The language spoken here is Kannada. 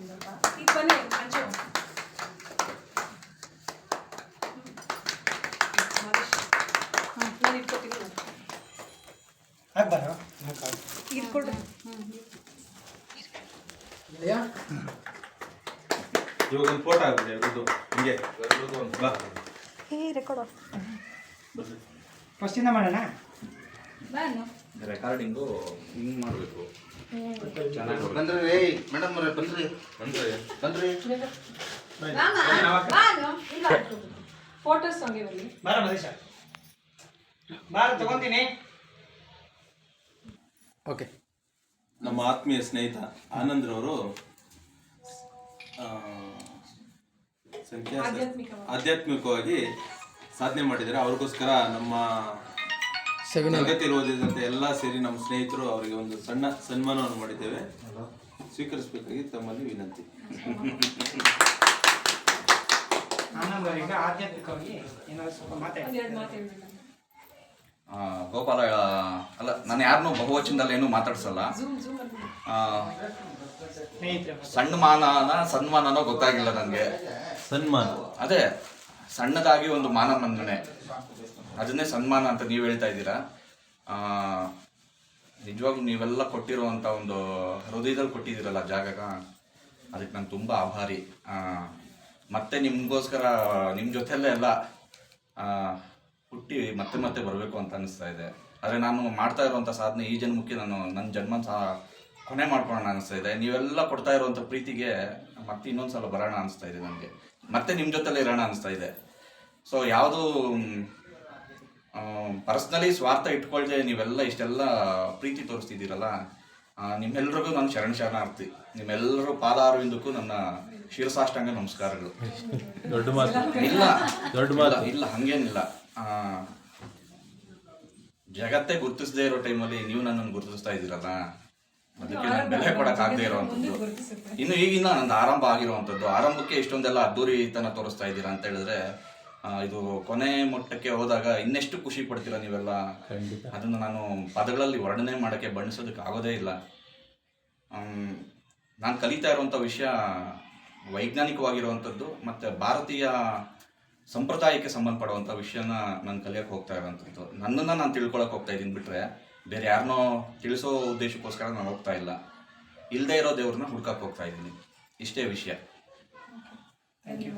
ಈಗ ಬನ್ನಿ ಅಂಚೆ ನಾನು ಇಟ್ಕೊತೀನಿ ಇಟ್ಕೊಳ್ರಿ ಇವಾಗ ಒಂದು ಫೋಟೋ ಆಗ್ಬಿಡಿ ಎಲ್ರದ್ದು ಹಿಂಗೆ ಒಂದು ಬಾ ರೆಕಾರ್ಡ್ ಫಸ್ಟಿಂದ ಮಾಡೋಣ. ರೆಕಾರ್ಡಿಂಗು ಹಿಂಗೆ ಮಾಡಬೇಕು. ಚೆನ್ನಾಗಿ ಬಂದ್ರಿ ಮೇಡಮ್ ಬಂದ್ರಿ ಫೋಟೋಸ್ ಹಂಗೆ ಬರಲಿ. ಬಾರ ಮದೇಶ ಬಾರ ತಗೊಂತೀನಿ. ಓಕೆ. ನಮ್ಮ ಆತ್ಮೀಯ ಸ್ನೇಹಿತ ಆನಂದ್ರವರು ಆಧ್ಯಾತ್ಮಿಕವಾಗಿ ಸಾಧನೆ ಮಾಡಿದ್ದಾರೆ. ಅವ್ರಿಗೋಸ್ಕರ ನಮ್ಮ ತರಗತಿಯಲ್ಲಿ ಓದಿದಂತೆ ಎಲ್ಲ ಸೇರಿ ನಮ್ಮ ಸ್ನೇಹಿತರು ಅವರಿಗೆ ಒಂದು ಸಣ್ಣ ಸನ್ಮಾನವನ್ನು ಮಾಡಿದ್ದೇವೆ. ಸ್ವೀಕರಿಸಬೇಕಾಗಿ ತಮ್ಮಲ್ಲಿ ವಿನಂತಿ. ಆನಂದವರೀಗ ಆಧ್ಯಾತ್ಮಿಕವಾಗಿ ಏನಾದ್ರು ಸ್ವಲ್ಪ ಮಾತಾಡಿ. ಗೋಪಾಲ ಅಲ್ಲ, ನಾನು ಯಾರನ್ನೂ ಬಹುವಚನದಲ್ಲಿ ಏನೂ ಮಾತಾಡ್ಸಲ್ಲ. ಸನ್ಮಾನನೋ ಗೊತ್ತಾಗಿಲ್ಲ ನನಗೆ. ಸನ್ಮಾನ ಅದೇ ಸಣ್ಣದಾಗಿ ಒಂದು ಮಾನ ಮನ್ನಣೆ, ಅದನ್ನೇ ಸನ್ಮಾನ ಅಂತ ನೀವು ಹೇಳ್ತಾ ಇದ್ದೀರಾ. ನಿಜವಾಗ್ಲೂ ನೀವೆಲ್ಲ ಕೊಟ್ಟಿರುವಂಥ ಒಂದು ಹೃದಯದಲ್ಲಿ ಕೊಟ್ಟಿದ್ದೀರಲ್ಲ ಜಾಗಗ, ಅದಕ್ಕೆ ನಾನು ತುಂಬ ಆಭಾರಿ. ಮತ್ತೆ ನಿಮಗೋಸ್ಕರ ನಿಮ್ಮ ಜೊತೆಯಲ್ಲೇ ಎಲ್ಲ ಹುಟ್ಟಿ ಮತ್ತೆ ಮತ್ತೆ ಬರಬೇಕು ಅಂತ ಅನಿಸ್ತಾ ಇದೆ. ಆದರೆ ನಾನು ಮಾಡ್ತಾ ಇರುವಂಥ ಸಾಧನೆ ಈ ಜನ್ಮಕ್ಕೆ ನನ್ನ ಜನ್ಮ ಕೊನೆ ಮಾಡ್ಕೊಳ್ಳೋಣ ಅನಿಸ್ತಾ ಇದೆ. ನೀವೆಲ್ಲ ಕೊಡ್ತಾ ಇರುವಂಥ ಪ್ರೀತಿಗೆ ಮತ್ತೆ ಇನ್ನೊಂದು ಸಲ ಬರೋಣ ಅನಿಸ್ತಾ ಇದೆ ನನಗೆ. ಮತ್ತೆ ನಿಮ್ಮ ಜೊತೆಲೇ ಇರೋಣ ಅನಿಸ್ತಾ ಇದೆ. ಸೊ ಯಾವುದು ಪರ್ಸ್ನಲಿ ಸ್ವಾರ್ಥ ಇಟ್ಕೊಳ್ದೆ ನೀವೆಲ್ಲ ಇಷ್ಟೆಲ್ಲ ಪ್ರೀತಿ ತೋರಿಸ್ತಿದ್ದೀರಲ್ಲ, ನಿಮ್ಮೆಲ್ರಿಗೂ ನಾನು ಶರಣಾರ್ಥಿ. ನಿಮ್ಮೆಲ್ಲರೂ ಪಾದಾರವಿಂದಕ್ಕೂ ನನ್ನ ಶಿರಸಾಷ್ಟಾಂಗ ನಮಸ್ಕಾರಗಳು. ದೊಡ್ಡ ಮಾತು ಇಲ್ಲ ಹಂಗೇನಿಲ್ಲ. ಜಗತ್ತೇ ಗುರುತಿಸದೇ ಇರೋ ಟೈಮಲ್ಲಿ ನೀವು ನನ್ನನ್ನು ಗುರುತಿಸ್ತಾ ಇದ್ದೀರಲ್ಲ, ಅದಕ್ಕೆ ನಾನು ಬೆಲೆ ಕೊಡೋಕ್ಕಾಗದೇ ಇರೋವಂಥದ್ದು. ಇನ್ನು ಈಗಿನ ನಂದು ಆರಂಭ ಆಗಿರುವಂಥದ್ದು, ಆರಂಭಕ್ಕೆ ಇಷ್ಟೊಂದೆಲ್ಲ ಅದ್ದೂರಿತನ ತೋರಿಸ್ತಾ ಇದ್ದೀರಾ ಅಂತ ಹೇಳಿದ್ರೆ, ಇದು ಕೊನೆ ಮಟ್ಟಕ್ಕೆ ಹೋದಾಗ ಇನ್ನೆಷ್ಟು ಖುಷಿ ಪಡ್ತೀರಾ ನೀವೆಲ್ಲ. ಅದನ್ನು ನಾನು ಪದಗಳಲ್ಲಿ ವರ್ಣನೆ ಮಾಡೋಕ್ಕೆ ಬಣ್ಣಿಸೋದಕ್ಕೆ ಆಗೋದೇ ಇಲ್ಲ. ನಾನು ಕಲಿತಾ ಇರುವಂಥ ವಿಷಯ ವೈಜ್ಞಾನಿಕವಾಗಿರುವಂಥದ್ದು ಮತ್ತು ಭಾರತೀಯ ಸಂಪ್ರದಾಯಕ್ಕೆ ಸಂಬಂಧಪಡುವಂಥ ವಿಷಯನ ನಾನು ಕಲಿಯೋಕ್ಕೆ ಹೋಗ್ತಾ ಇರೋವಂಥದ್ದು. ನನ್ನನ್ನು ನಾನು ತಿಳ್ಕೊಳಕ್ಕೆ ಹೋಗ್ತಾ ಇದ್ದೀನಿ ಬಿಟ್ಟರೆ ಬೇರೆ ಯಾರನ್ನೋ ತಿಳಿಸೋ ಉದ್ದೇಶಕ್ಕೋಸ್ಕರ ನಾನು ಹೋಗ್ತಾ ಇಲ್ಲ. ಇಲ್ಲದೇ ಇರೋ ದೇವ್ರನ್ನ ಹುಡ್ಕಕ್ಕೆ ಹೋಗ್ತಾ ಇದ್ದೀನಿ. ಇಷ್ಟೇ ವಿಷಯ. Thank you.